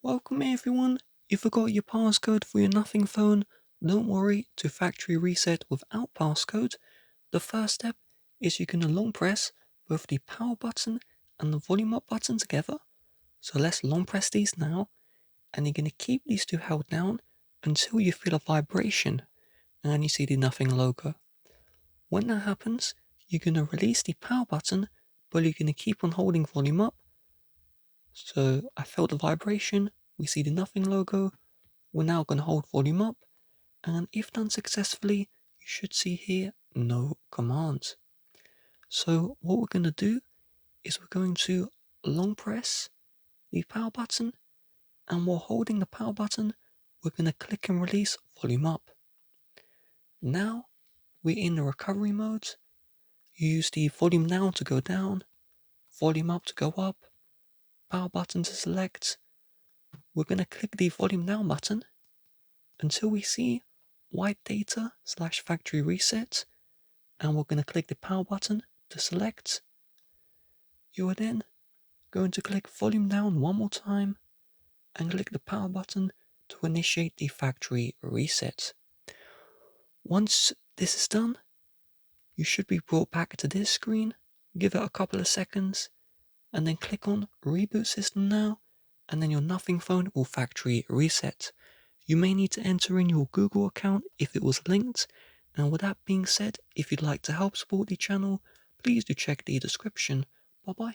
Welcome everyone. You forgot your passcode for your Nothing phone? Don't worry, to factory reset without passcode, the first step is you're going to long press both the power button and the volume up button together. So let's long press these now, and you're going to keep these two held down until you feel a vibration and you see the Nothing logo. When that happens, you're going to release the power button, but you're going to keep on holding volume up. So I felt the vibration, we see the Nothing logo. We're now going to hold volume up, and if done successfully, you should see here no commands. So what we're going to do is we're going to long press the power button, and while holding the power button, we're going to click and release volume up. Now we're in the recovery mode. You use the volume down to go down, volume up to go up, power button to select. We're going to click the volume down button until we see white data / factory reset, and we're going to click the power button to select. You are then going to click volume down one more time and click the power button to initiate the factory reset. Once this is done, you should be brought back to this screen. Give it a couple of seconds and then click on reboot system now, and then your Nothing phone will factory reset. You may need to enter in your Google account if it was linked. And with that being said, if you'd like to help support the channel, please do check the description. Bye bye.